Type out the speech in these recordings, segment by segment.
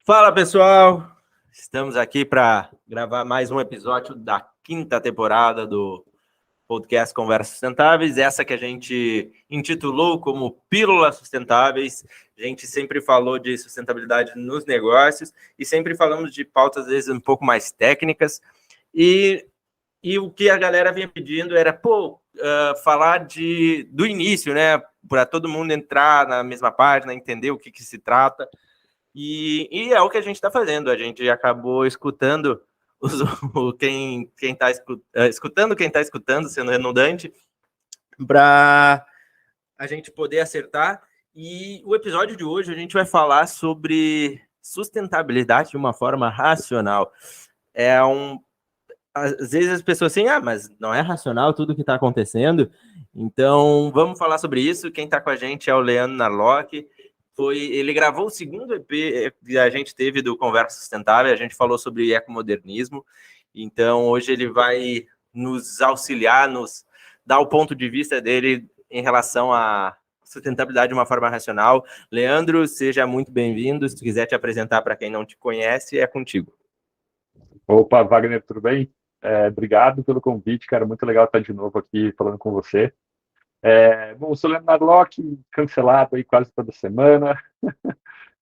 Fala, pessoal! Estamos aqui para gravar mais um episódio da quinta temporada do podcast Conversas Sustentáveis, essa que a gente intitulou como Pílulas Sustentáveis. A gente sempre falou de sustentabilidade nos negócios e sempre falamos de pautas, às vezes, um pouco mais técnicas. E o que a galera vinha pedindo era, falar do início, né? Para todo mundo entrar na mesma página, entender o que se trata. E é o que a gente está fazendo. A gente acabou escutando quem está escutando quem está escutando, sendo redundante, para a gente poder acertar. E o episódio de hoje a gente vai falar sobre sustentabilidade de uma forma racional. Às vezes as pessoas assim, mas não é racional tudo que está acontecendo. Então vamos falar sobre isso. Quem está com a gente é o Leandro Narlock. Ele gravou o segundo EP que a gente teve do Conversa Sustentável, a gente falou sobre ecomodernismo, então hoje ele vai nos auxiliar, nos dar o ponto de vista dele em relação à sustentabilidade de uma forma racional. Leandro, seja muito bem-vindo, se tu quiser te apresentar para quem não te conhece, é contigo. Opa, Wagner, tudo bem? Obrigado pelo convite, cara, muito legal estar de novo aqui falando com você. Bom, sou Leandro Narlock, cancelado aí quase toda semana.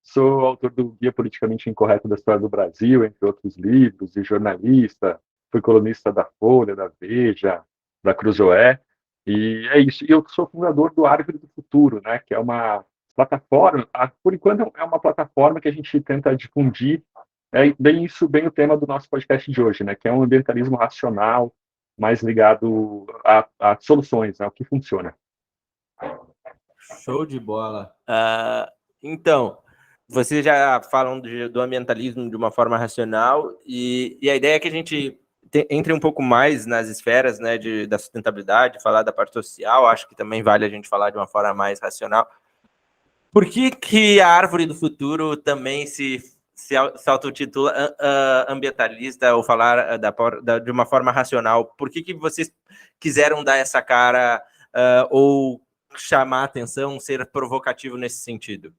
Sou autor do Guia Politicamente Incorreto da História do Brasil, entre outros livros, e jornalista, fui colunista da Folha, da Veja, da Cruzoé, e é isso. E eu sou fundador do Árvore do Futuro, né, que é uma plataforma, por enquanto é uma plataforma que a gente tenta difundir, bem o tema do nosso podcast de hoje, né, que é um ambientalismo racional, mais ligado a soluções, né, o que funciona. Show de bola. Então, vocês já falam do ambientalismo de uma forma racional e a ideia é que a gente entre um pouco mais nas esferas, né, da sustentabilidade, falar da parte social. Acho que também vale a gente falar de uma forma mais racional. Por que a Árvore do Futuro também se autotitula ambientalista ou falar de uma forma racional? Por que vocês quiseram dar essa cara ou chamar a atenção, ser provocativo nesse sentido?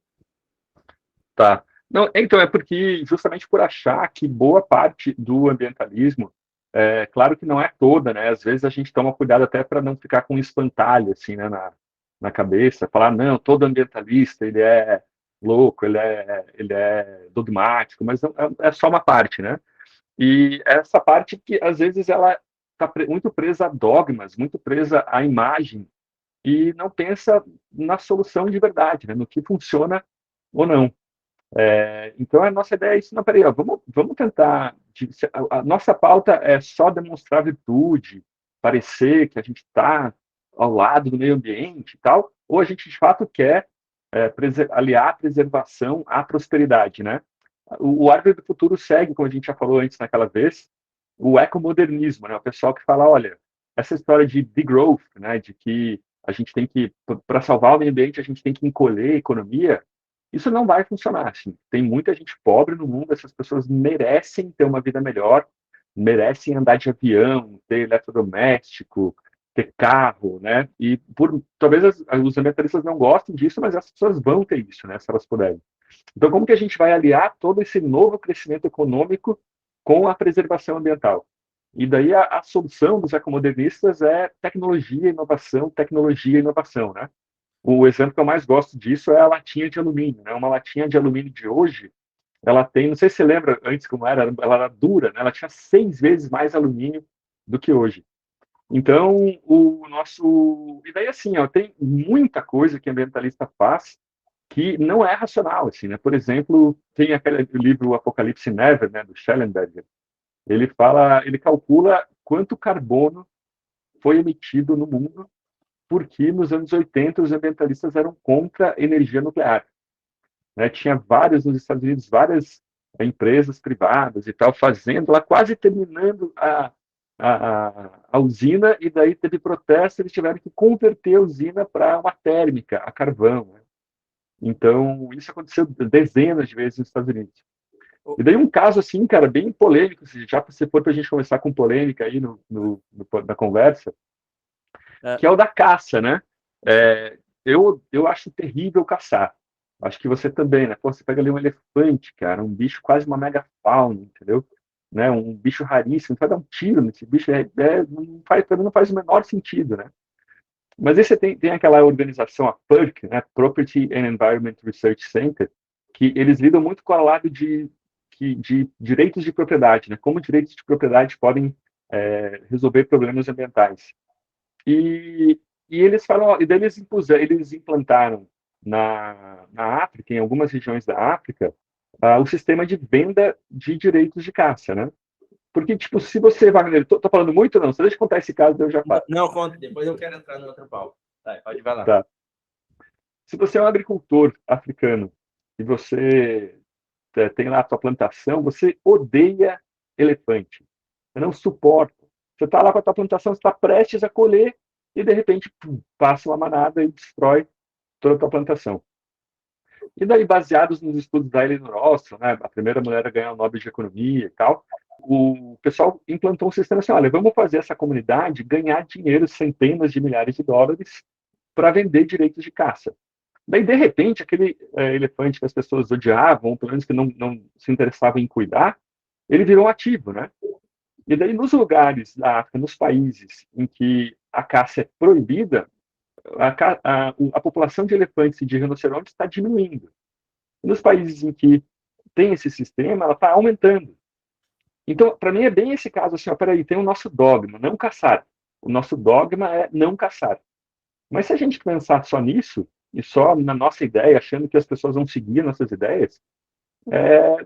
Tá. Não, então, é porque justamente por achar que boa parte do ambientalismo, claro que não é toda, né? Às vezes a gente toma cuidado até para não ficar com um espantalho, assim, né, na cabeça, falar, não, todo ambientalista, ele é louco, ele é dogmático, mas não, é só uma parte, né? E essa parte que, às vezes, ela está muito presa a dogmas, muito presa à imagem, e não pensa na solução de verdade, né? No que funciona ou não. Então, a nossa ideia é isso. Não, peraí, ó, vamos tentar. A nossa pauta é só demonstrar virtude, parecer que a gente está ao lado do meio ambiente e tal, ou a gente de fato quer aliar a preservação à prosperidade, né? O Árvore do Futuro segue, como a gente já falou antes naquela vez, o ecomodernismo, né? O pessoal que fala, olha, essa história de degrowth, né? De que a gente tem que, para salvar o meio ambiente, a gente tem que encolher a economia. Isso não vai funcionar, assim. Tem muita gente pobre no mundo, essas pessoas merecem ter uma vida melhor, merecem andar de avião, ter eletrodoméstico, ter carro, né? E talvez os ambientalistas não gostem disso, mas as pessoas vão ter isso, né? Se elas puderem. Então, como que a gente vai aliar todo esse novo crescimento econômico com a preservação ambiental? E daí a solução dos ecomodernistas é tecnologia e inovação, né? O exemplo que eu mais gosto disso é a latinha de alumínio, né? Uma latinha de alumínio de hoje, ela tem, não sei se você lembra antes como era, ela era dura, né? Ela tinha 6 vezes mais alumínio do que hoje. Então, e daí assim, ó, tem muita coisa que o ambientalista faz que não é racional, assim, né? Por exemplo, tem aquele livro Apocalipse Never, né, do Schellenberger. Ele calcula quanto carbono foi emitido no mundo porque nos anos 80 os ambientalistas eram contra a energia nuclear, né? Tinha várias nos Estados Unidos, várias empresas privadas e tal, fazendo lá, quase terminando a usina, e daí teve protesto, eles tiveram que converter a usina para uma térmica, a carvão, né? Então, isso aconteceu dezenas de vezes nos Estados Unidos. E daí um caso assim, cara, bem polêmico, já se for para a gente começar com polêmica aí na conversa, que é o da caça, né? Eu acho terrível caçar. Acho que você também, né? Pô, você pega ali um elefante, cara, um bicho quase uma megafauna, entendeu? Né? Um bicho raríssimo, vai dar um tiro nesse bicho, não faz, pra mim não faz o menor sentido, né? Mas aí você tem aquela organização, a PERC, né? Property and Environment Research Center, que eles lidam muito com o lado de direitos de propriedade, né? Como direitos de propriedade podem resolver problemas ambientais. E, e eles falam, ó, e daí eles implantaram na África, em algumas regiões da África, o sistema de venda de direitos de caça, né? Porque, tipo, se você, Wagner, tô falando muito, não, só deixa eu contar esse caso, daí eu já falo. Não, conta, depois eu quero entrar no outro pau. Tá, pode vai lá. Tá. Se você é um agricultor africano e você tem lá a sua plantação, você odeia elefante. Você não suporta. Você está lá com a tua plantação, você está prestes a colher e, de repente, pum, passa uma manada e destrói toda a tua plantação. E daí, baseados nos estudos da Elinor Ostrom, né, a primeira mulher a ganhar o Nobel de Economia e tal, o pessoal implantou um sistema assim, olha, vamos fazer essa comunidade ganhar dinheiro, centenas de milhares de dólares, para vender direitos de caça. Daí, de repente, aquele elefante que as pessoas odiavam, ou pelo menos que não se interessavam em cuidar, ele virou um ativo, né? E daí, nos lugares da África, nos países em que a caça é proibida, a população de elefantes e de rinocerontes está diminuindo. E nos países em que tem esse sistema, ela está aumentando. Então, para mim, é bem esse caso assim, ó, peraí, tem o nosso dogma, não caçar. O nosso dogma é não caçar. Mas se a gente pensar só nisso, e só na nossa ideia, achando que as pessoas vão seguir nossas ideias,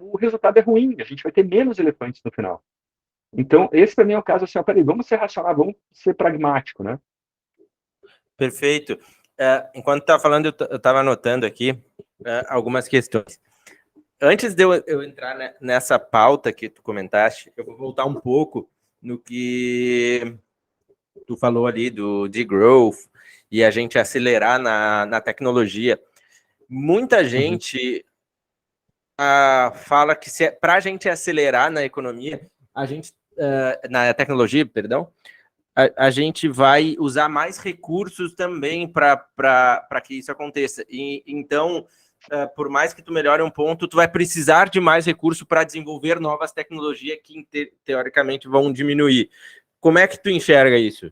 o resultado é ruim, a gente vai ter menos elefantes no final. Então, esse para mim é o caso assim, ó, peraí, vamos ser racional, vamos ser pragmático, né? Perfeito. Enquanto estava falando, eu estava anotando aqui algumas questões. Antes de eu entrar nessa pauta que tu comentaste, eu vou voltar um pouco no que tu falou ali do degrowth e a gente acelerar na tecnologia. Muita gente fala que para a gente acelerar na economia, a gente na tecnologia, perdão, a gente vai usar mais recursos também para que isso aconteça. E então, por mais que tu melhore um ponto, tu vai precisar de mais recurso para desenvolver novas tecnologias que teoricamente vão diminuir. Como é que tu enxerga isso?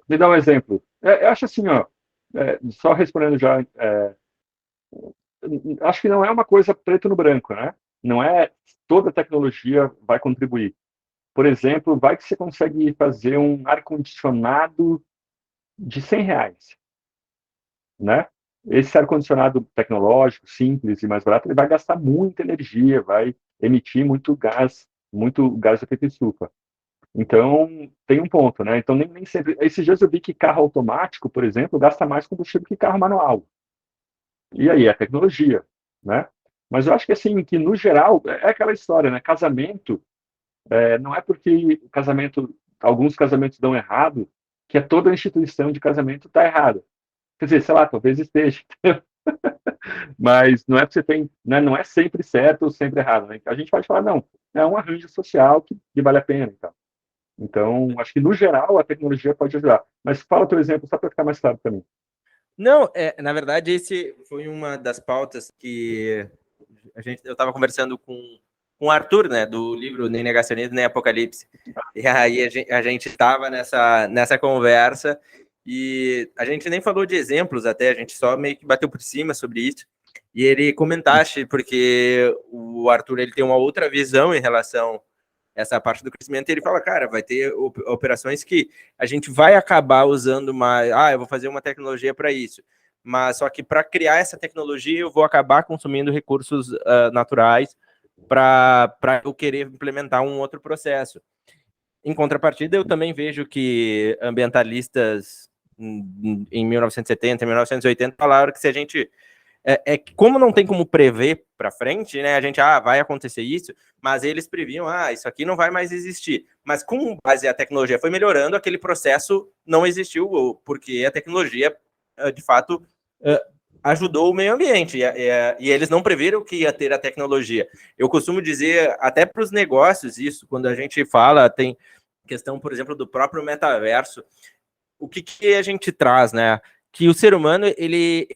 Me dá um exemplo. Eu acho assim, ó, só respondendo já, acho que não é uma coisa preto no branco, né? Não é toda tecnologia vai contribuir. Por exemplo, vai que você consegue fazer um ar-condicionado de R$ 100, né? Esse ar-condicionado tecnológico, simples e mais barato, ele vai gastar muita energia, vai emitir muito gás de efeito estufa. Então, tem um ponto, né? Então, nem sempre. Esses dias eu vi que carro automático, por exemplo, gasta mais combustível que carro manual. E aí, é tecnologia, né? Mas eu acho que, assim, que no geral, é aquela história, né? Casamento, não é porque alguns casamentos dão errado, que toda a instituição de casamento está errada. Quer dizer, sei lá, talvez esteja. Mas não é que você tem, né, não é sempre certo ou sempre errado, né? A gente pode falar, não, é um arranjo social que vale a pena, então. Então, acho que no geral a tecnologia pode ajudar. Mas fala o teu exemplo só para ficar mais claro para mim. Não, na verdade, esse foi uma das pautas que eu estava conversando com o Arthur, né, do livro Nem Negacionismo, Nem Apocalipse. E aí a gente estava nessa conversa e a gente nem falou de exemplos até, a gente só meio que bateu por cima sobre isso. E ele comentaste, porque o Arthur ele tem uma outra visão em relação a essa parte do crescimento, e ele fala, cara, vai ter operações que a gente vai acabar usando mais, eu vou fazer uma tecnologia para isso, mas só que para criar essa tecnologia eu vou acabar consumindo recursos naturais para eu querer implementar um outro processo. Em contrapartida, eu também vejo que ambientalistas em 1970, 1980 falaram que se a gente como não tem como prever para frente, né? A gente vai acontecer isso, mas eles previam, isso aqui não vai mais existir. Mas com base a tecnologia foi melhorando, aquele processo não existiu, porque a tecnologia, de fato, ajudou o meio ambiente, e eles não previram que ia ter a tecnologia. Eu costumo dizer, até para os negócios, isso, quando a gente fala, tem questão, por exemplo, do próprio metaverso, o que a gente traz, né? Que o ser humano, ele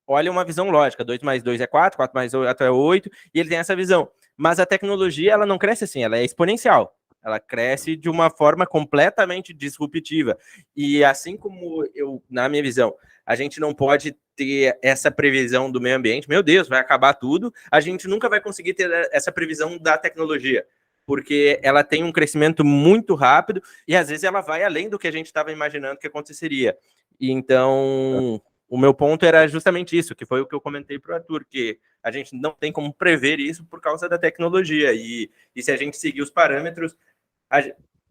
olha uma visão lógica, 2 mais 2 é 4, 4 mais 4 é 8, e ele tem essa visão. Mas a tecnologia, ela não cresce assim, ela é exponencial. Ela cresce de uma forma completamente disruptiva. E assim como na minha visão, a gente não pode ter essa previsão do meio ambiente, meu Deus, vai acabar tudo, a gente nunca vai conseguir ter essa previsão da tecnologia, porque ela tem um crescimento muito rápido e às vezes ela vai além do que a gente estava imaginando que aconteceria. E então, o meu ponto era justamente isso, que foi o que eu comentei para o Arthur, que a gente não tem como prever isso por causa da tecnologia. E se a gente seguir os parâmetros,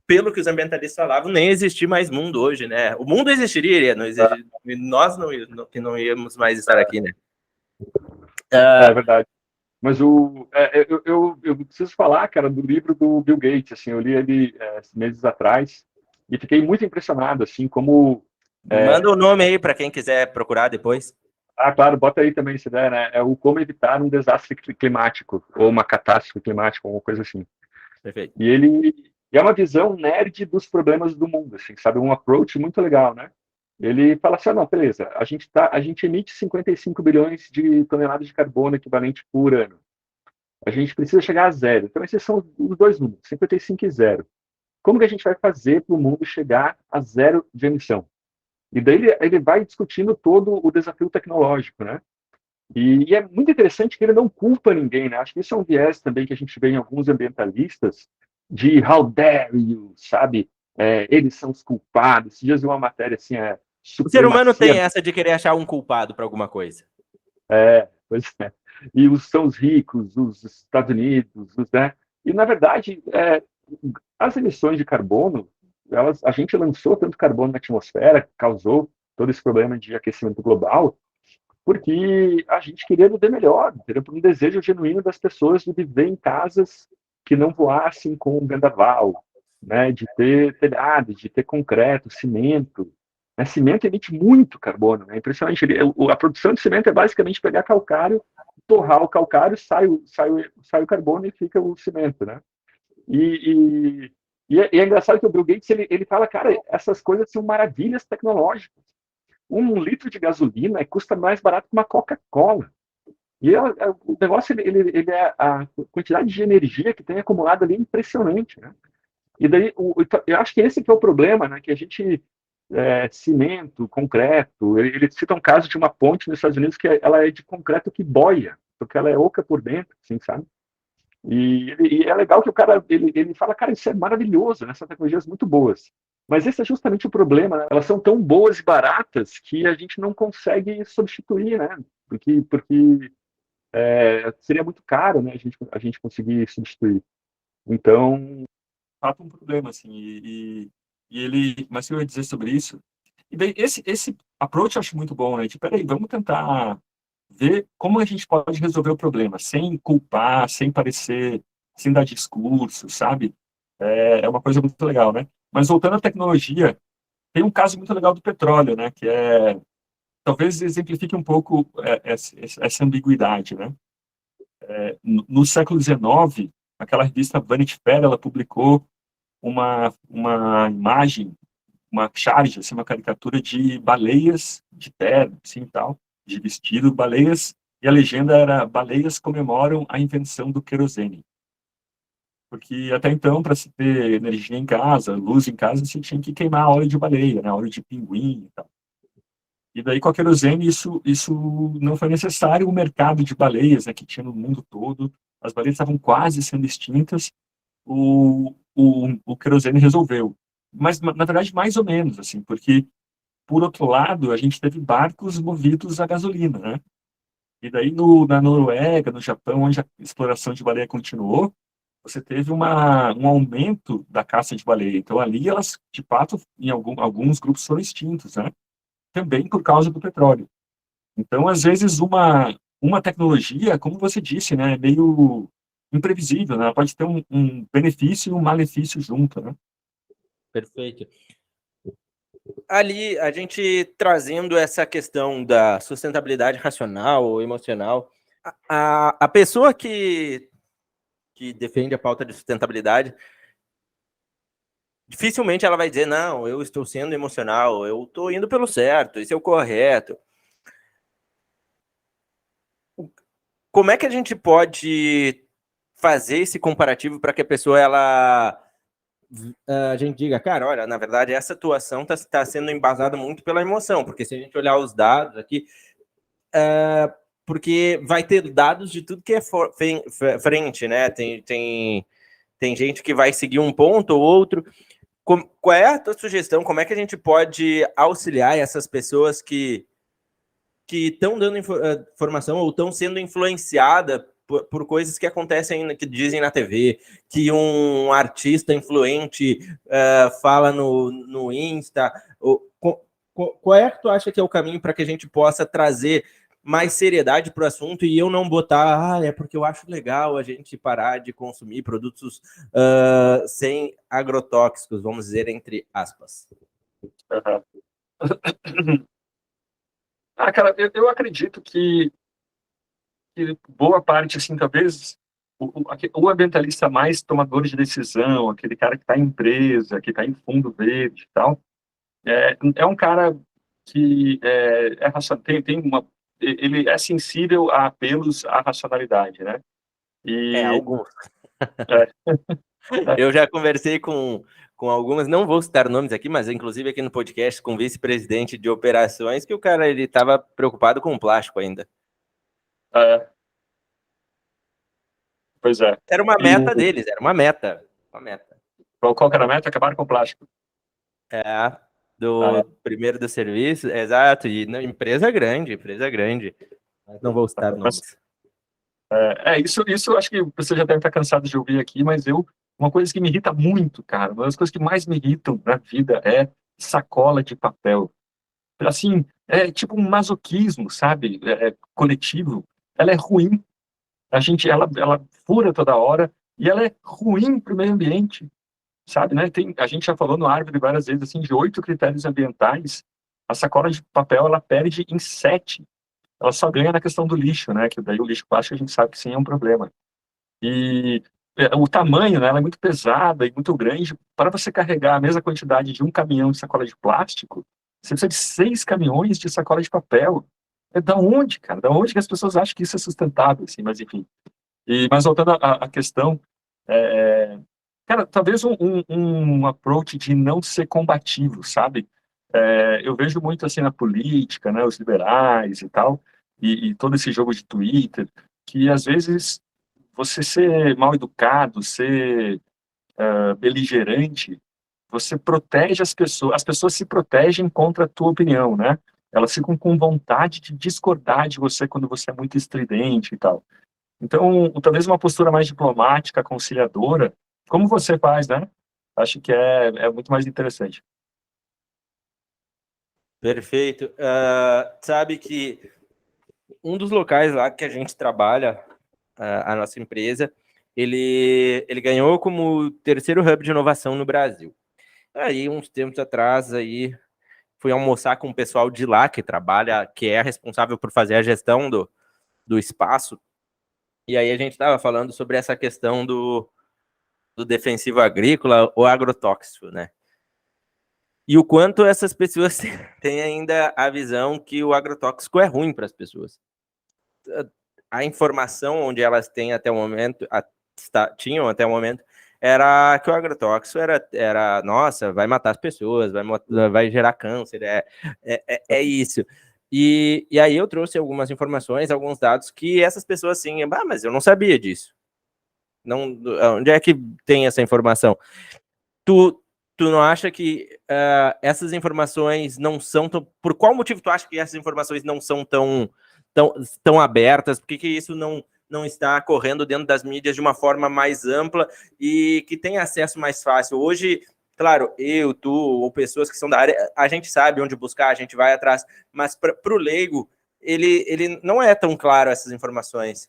pelo que os ambientalistas falavam, nem existir mais mundo hoje, né? O mundo existiria, não existir, nós não íamos mais estar aqui, né? É verdade. Mas eu preciso falar, cara, do livro do Bill Gates. Assim, eu li ele meses atrás e fiquei muito impressionado, assim, como... Manda o nome aí para quem quiser procurar depois. Ah, claro, bota aí também se der, né? É o Como Evitar um Desastre Climático, ou uma Catástrofe Climática, alguma coisa assim. Perfeito. E ele é uma visão nerd dos problemas do mundo, assim, sabe? Um approach muito legal, né? Ele fala assim, não, beleza, a gente emite 55 bilhões de toneladas de carbono equivalente por ano. A gente precisa chegar a zero. Então, esses são os dois números, 55 e zero. Como que a gente vai fazer para o mundo chegar a zero de emissão? E daí ele vai discutindo todo o desafio tecnológico, né? E é muito interessante que ele não culpa ninguém, né? Acho que isso é um viés também que a gente vê em alguns ambientalistas, de how dare you, sabe? Eles são os culpados. Esses dias uma matéria assim, O ser humano tem supremacia. essa de querer achar um culpado para alguma coisa. Pois é. E são os ricos, os Estados Unidos, né? E, na verdade, as emissões de carbono, a gente lançou tanto carbono na atmosfera, causou todo esse problema de aquecimento global, porque a gente queria viver melhor, entendeu? Por um desejo genuíno das pessoas de viver em casas que não voassem com um vendaval, né? De ter telhados, de ter concreto, cimento. Né? Cimento emite muito carbono, né? Impressionante. A produção de cimento é basicamente pegar calcário, torrar o calcário, sai o carbono e fica o cimento, né? E é engraçado que o Bill Gates ele fala, cara, essas coisas são maravilhas tecnológicas. 1 litro de gasolina custa mais barato que uma Coca-Cola. E o negócio, ele a quantidade de energia que tem acumulada ali é impressionante, né? E daí, eu acho que esse que é o problema, né? Que a gente, cimento, concreto, ele cita um caso de uma ponte nos Estados Unidos que ela é de concreto que boia, porque ela é oca por dentro, assim, sabe? E é legal que o cara, ele fala, cara, isso é maravilhoso, né? São tecnologias muito boas. Mas esse é justamente o problema, né? Elas são tão boas e baratas que a gente não consegue substituir, né? Porque seria muito caro, né? A gente conseguir substituir. Então, fato um problema, assim, mas o que eu ia dizer sobre isso? E daí, esse approach eu acho muito bom, né? Tipo, peraí, vamos tentar ver como a gente pode resolver o problema, sem culpar, sem dar discurso, sabe? É uma coisa muito legal, né? Mas voltando à tecnologia, tem um caso muito legal do petróleo, né? Que talvez exemplifique um pouco essa ambiguidade, né? No século XIX, aquela revista Vanity Fair, ela publicou uma imagem, uma charge, assim, uma caricatura de baleias de terno, assim, tal, de vestido, baleias, e a legenda era: baleias comemoram a invenção do querosene. Porque até então, para se ter energia em casa, luz em casa, você tinha que queimar óleo de baleia, né, óleo de pinguim e tal. E daí, com a querosene, isso não foi necessário. O mercado de baleias, né, que tinha no mundo todo, as baleias estavam quase sendo extintas, o querosene resolveu. Mas, na verdade, mais ou menos, assim, porque, por outro lado, a gente teve barcos movidos a gasolina, né? E daí, na Noruega, no Japão, onde a exploração de baleia continuou, você teve um aumento da caça de baleia. Então, ali, elas, de fato, alguns grupos foram extintos, né? Também por causa do petróleo. Então, às vezes, uma tecnologia, como você disse, né, é meio imprevisível, né? Ela pode ter um benefício e um malefício junto, né? Perfeito. Ali, a gente trazendo essa questão da sustentabilidade racional ou emocional, a pessoa que defende a pauta de sustentabilidade, dificilmente ela vai dizer, não, eu estou sendo emocional, eu estou indo pelo certo, isso é o correto. como é que a gente pode fazer esse comparativo para que a pessoa, a gente diga, cara, olha, na verdade, essa atuação está sendo embasada muito pela emoção, porque se a gente olhar os dados aqui, porque vai ter dados de tudo que é frente, né? Tem gente que vai seguir um ponto ou outro. Qual é a tua sugestão? Como é que a gente pode auxiliar essas pessoas que estão dando informação ou estão sendo influenciadas por coisas que acontecem, que dizem na TV, que um artista influente fala no Insta? Qual é que tu acha que é o caminho para que a gente possa trazer mais seriedade para o assunto e eu não botar, é porque eu acho legal a gente parar de consumir produtos sem agrotóxicos, vamos dizer, entre aspas. Cara, eu acredito que boa parte, assim, talvez o ambientalista mais tomador de decisão, aquele cara que está em empresa, que está em fundo verde e tal, é um cara que ele é sensível a apelos à racionalidade, né? Alguns. É, Eu já conversei com algumas, não vou citar nomes aqui, mas inclusive aqui no podcast com o vice-presidente de operações, que o cara ele estava preocupado com o plástico ainda. Pois é. Era uma meta deles, era uma meta. Qual que era a meta? Acabar com o plástico. Primeiro do serviço, exato, e empresa grande. Mas não vou citar nomes. Isso acho que você já deve estar cansado de ouvir aqui, mas uma coisa que me irrita muito, cara, uma das coisas que mais me irritam na vida é sacola de papel. Assim, é tipo um masoquismo, sabe? Coletivo. Ela é ruim. Ela fura toda hora e ela é ruim para o meio ambiente, sabe, né? A gente já falou no Árvore várias vezes, assim, de 8 critérios ambientais, a sacola de papel, ela perde em 7. Ela só ganha na questão do lixo, né? Que daí o lixo plástico a gente sabe que sim é um problema. E o tamanho, né? Ela é muito pesada e muito grande. Para você carregar a mesma quantidade de um caminhão de sacola de plástico, você precisa de 6 caminhões de sacola de papel. Da onde, cara? Da onde que as pessoas acham que isso é sustentável, assim? Mas enfim. Mas voltando à questão, cara, talvez um approach de não ser combativo, sabe? Eu vejo muito assim na política, né? Os liberais e tal, e todo esse jogo de Twitter, que às vezes você ser mal educado, ser beligerante, você protege as pessoas se protegem contra a tua opinião, né? Elas ficam com vontade de discordar de você quando você é muito estridente e tal. Então, talvez uma postura mais diplomática, conciliadora, como você faz, né? Acho que é muito mais interessante. Perfeito. Sabe que um dos locais lá que a gente trabalha, a nossa empresa, ele ganhou como terceiro hub de inovação no Brasil. Aí, uns tempos atrás, aí, fui almoçar com o pessoal de lá que trabalha, que é responsável por fazer a gestão do espaço. E aí a gente estava falando sobre essa questão do defensivo agrícola ou agrotóxico, né? E o quanto essas pessoas têm ainda a visão que o agrotóxico é ruim para as pessoas. A informação onde elas têm até o momento, tinham até o momento, era que o agrotóxico era nossa, vai matar as pessoas, vai gerar câncer, é isso. E aí eu trouxe algumas informações, alguns dados que essas pessoas assim, mas eu não sabia disso. Não, onde é que tem essa informação? Tu não acha que essas informações não são tão... Por qual motivo tu acha que essas informações não são tão abertas? Por que isso não está correndo dentro das mídias de uma forma mais ampla e que tem acesso mais fácil? Hoje, claro, eu, tu, ou pessoas que são da área, a gente sabe onde buscar, a gente vai atrás, mas para o leigo, ele não é tão claro essas informações.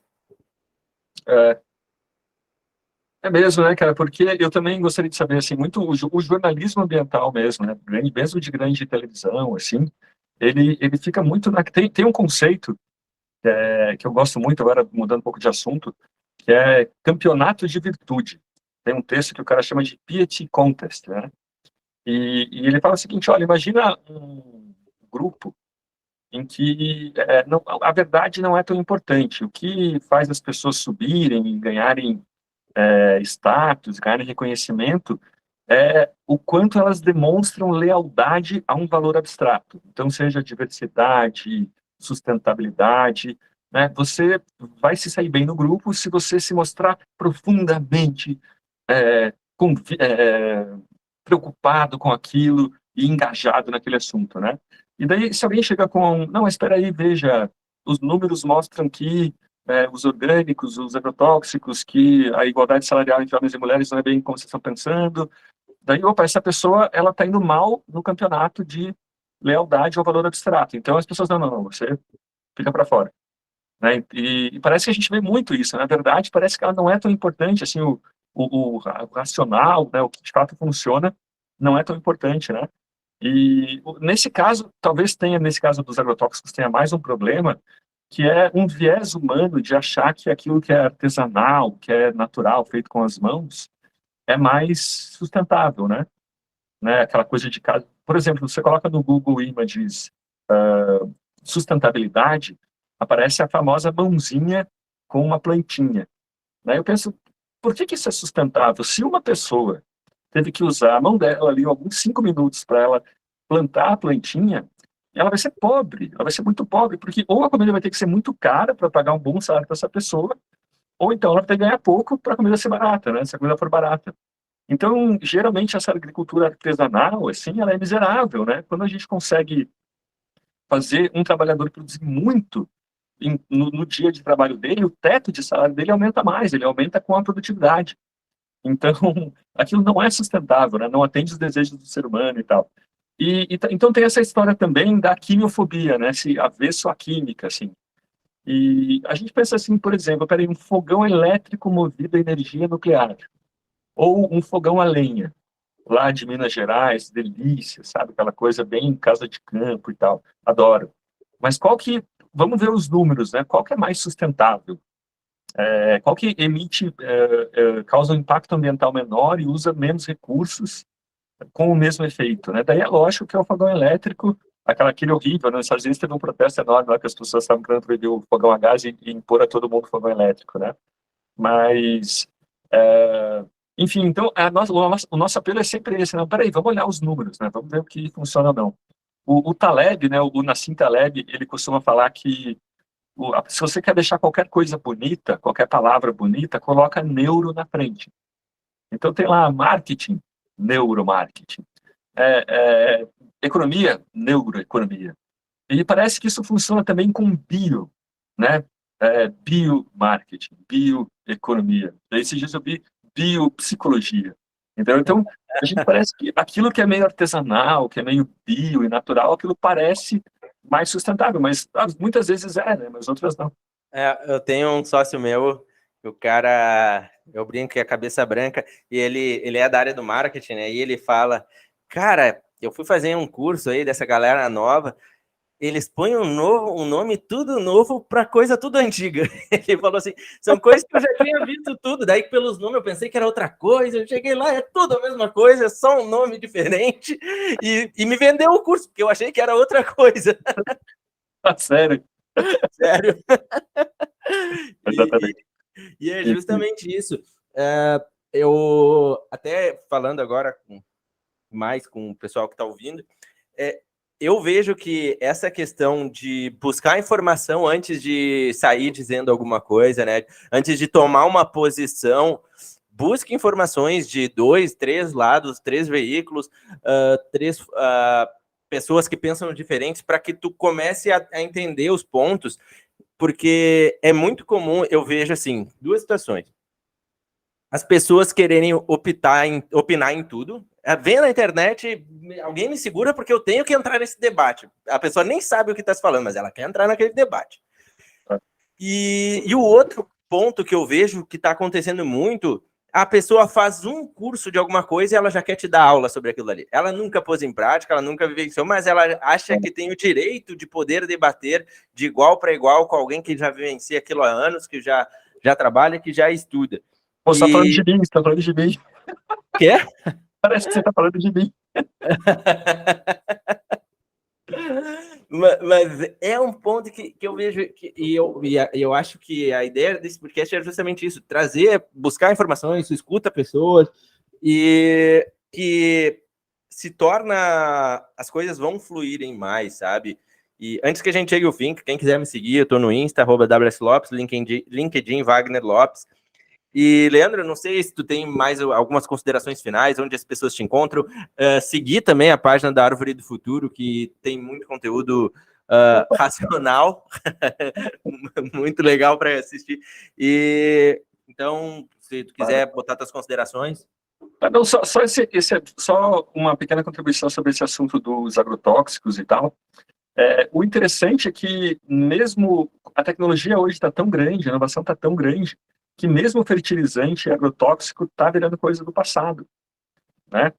É mesmo, né, cara? Porque eu também gostaria de saber, assim, muito o jornalismo ambiental mesmo, né? Mesmo de grande televisão, assim, ele fica muito tem um conceito que eu gosto muito, agora mudando um pouco de assunto, que é campeonato de virtude. Tem um texto que o cara chama de Piety Contest, né? E ele fala o seguinte, olha, imagina um grupo em que a verdade não é tão importante. O que faz as pessoas subirem e ganharem status, ganharem reconhecimento, é o quanto elas demonstram lealdade a um valor abstrato. Então, seja diversidade, sustentabilidade, né? Você vai se sair bem no grupo se você se mostrar profundamente é, preocupado com aquilo e engajado naquele assunto, né? E daí, se alguém chega com, não, mas espera aí, veja, os números mostram que os orgânicos, os agrotóxicos, que a igualdade salarial entre homens e mulheres não é bem como vocês estão pensando. Daí, opa, essa pessoa, ela está indo mal no campeonato de lealdade ao valor abstrato. Então, as pessoas, não, você fica para fora. Né? E parece que a gente vê muito isso. Na verdade, parece que ela não é tão importante, assim, o racional, né, o que de fato funciona, não é tão importante, né? E nesse caso, talvez tenha, nesse caso dos agrotóxicos, tenha mais um problema, que é um viés humano de achar que aquilo que é artesanal, que é natural, feito com as mãos, é mais sustentável, né? Aquela coisa de casa. Por exemplo, você coloca no Google Images sustentabilidade, aparece a famosa mãozinha com uma plantinha. Né? Eu penso, por que isso é sustentável? Se uma pessoa teve que usar a mão dela ali alguns 5 minutos para ela plantar a plantinha, ela vai ser pobre, ela vai ser muito pobre, porque ou a comida vai ter que ser muito cara para pagar um bom salário para essa pessoa, ou então ela vai ter que ganhar pouco para a comida ser barata, né? Se a comida for barata. Então, geralmente, essa agricultura artesanal, assim, ela é miserável, né? Quando a gente consegue fazer um trabalhador produzir muito no dia de trabalho dele, o teto de salário dele aumenta mais, ele aumenta com a produtividade. Então, aquilo não é sustentável, né? Não atende os desejos do ser humano e tal. Então tem essa história também da quimiofobia, né? Esse avesso à química, assim. E a gente pensa assim, por exemplo, peraí, um fogão elétrico movido a energia nuclear, ou um fogão a lenha, lá de Minas Gerais, delícia, sabe? Aquela coisa bem casa de campo e tal. Adoro. Mas vamos ver os números, né? Qual que é mais sustentável? Qual que causa um impacto ambiental menor e usa menos recursos com o mesmo efeito, né? Daí é lógico que é o fogão elétrico, aquele horrível, né? Nos Estados Unidos teve um protesto enorme lá que as pessoas estavam querendo proibir o fogão a gás e impor a todo mundo o fogão elétrico, né? Mas, enfim, então o nosso apelo é sempre esse, né? Peraí, vamos olhar os números, né? Vamos ver o que funciona ou não. O Taleb, né? O Nassim Taleb, ele costuma falar que se você quer deixar qualquer coisa bonita, qualquer palavra bonita, coloca neuro na frente. Então tem lá marketing, neuromarketing. Economia, neuroeconomia. E parece que isso funciona também com bio, né? Biomarketing, bioeconomia. Esses dias eu vi biopsicologia. Então, a gente parece que aquilo que é meio artesanal, que é meio bio e natural, aquilo parece mais sustentável, mas muitas vezes né? Mas outras não. Eu tenho um sócio meu, o cara, eu brinco que é cabeça branca, e ele é da área do marketing, né? E ele fala, cara, eu fui fazer um curso aí dessa galera nova, eles põem um nome tudo novo para coisa tudo antiga. Ele falou assim, são coisas que eu já tinha visto tudo, daí pelos nomes eu pensei que era outra coisa, eu cheguei lá, é tudo a mesma coisa, é só um nome diferente, e me vendeu o curso, porque eu achei que era outra coisa. Sério? Sério. Exatamente. E é justamente isso. Eu, até falando agora mais com o pessoal que está ouvindo, eu vejo que essa questão de buscar informação antes de sair dizendo alguma coisa, né? Antes de tomar uma posição, busque informações de 2, 3 lados, 3 veículos, 3 pessoas que pensam diferentes, para que tu comece a entender os pontos, porque é muito comum, eu vejo assim, 2 situações. As pessoas quererem opinar em tudo. Vem na internet, alguém me segura porque eu tenho que entrar nesse debate. A pessoa nem sabe o que está se falando, mas ela quer entrar naquele debate. E o outro ponto que eu vejo que está acontecendo muito, a pessoa faz um curso de alguma coisa e ela já quer te dar aula sobre aquilo ali. Ela nunca pôs em prática, ela nunca vivenciou, mas ela acha que tem o direito de poder debater de igual para igual com alguém que já vivencia aquilo há anos, que já trabalha, que já estuda. Você está falando de mim, você está falando de mim. Quê? Parece que você está falando de mim. Mas é um ponto que eu vejo, e eu acho que a ideia desse podcast é justamente isso, trazer, buscar informações, escuta pessoas, e que se torna, as coisas vão fluírem mais, sabe? E antes que a gente chegue ao fim, quem quiser me seguir, eu tô no Insta, @WSLopes, LinkedIn Wagner Lopes. E, Leandro, não sei se tu tem mais algumas considerações finais, onde as pessoas te encontram. Seguir também a página da Árvore do Futuro, que tem muito conteúdo racional, muito legal para assistir. E então, se tu quiser botar tuas considerações. Não, só uma pequena contribuição sobre esse assunto dos agrotóxicos e tal. O interessante é que mesmo a tecnologia hoje está tão grande, a inovação está tão grande, que mesmo o fertilizante agrotóxico está virando coisa do passado, né?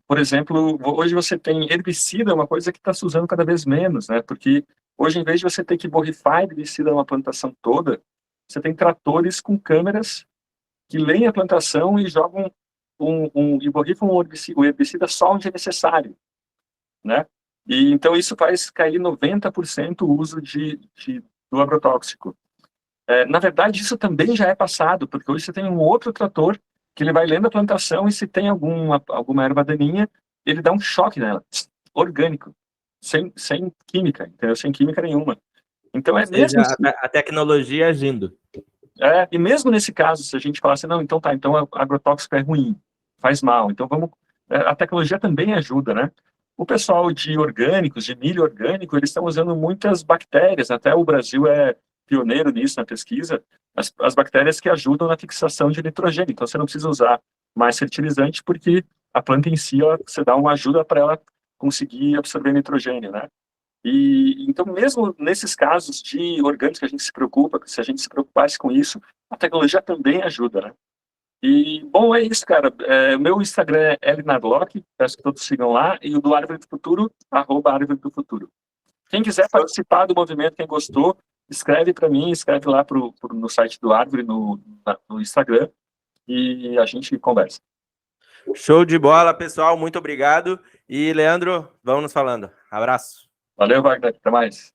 Por exemplo, hoje você tem herbicida, uma coisa que está se usando cada vez menos, né? Porque hoje, em vez de você ter que borrifar herbicida numa plantação toda, você tem tratores com câmeras que leem a plantação e jogam e borrifam o herbicida só onde é necessário, né? E então isso faz cair 90% o uso do agrotóxico. Na verdade, isso também já é passado, porque hoje você tem um outro trator que ele vai lendo a plantação e se tem alguma erva daninha, ele dá um choque nela, orgânico, sem química, entendeu? Sem química nenhuma. Então mesmo a tecnologia agindo. E mesmo nesse caso, se a gente falar assim, não, então tá, então agrotóxico é ruim, faz mal, então vamos... a tecnologia também ajuda, né? O pessoal de orgânicos, de milho orgânico, eles estão usando muitas bactérias, até o Brasil é pioneiro nisso na pesquisa, as bactérias que ajudam na fixação de nitrogênio. Então você não precisa usar mais fertilizante porque a planta em si, você dá uma ajuda para ela conseguir absorver nitrogênio, né? E então mesmo nesses casos de orgânicos que a gente se preocupa, se a gente se preocupasse com isso, a tecnologia também ajuda, né? E, bom, é isso, cara. O meu Instagram é Elinarlock, peço que todos sigam lá, e o do Árvore do Futuro, @Árvore do Futuro. Quem quiser participar do movimento, quem gostou, escreve para mim, escreve lá no site do Árvore, no Instagram, e a gente conversa. Show de bola, pessoal. Muito obrigado. E, Leandro, vamos nos falando. Abraço. Valeu, Wagner. Até mais.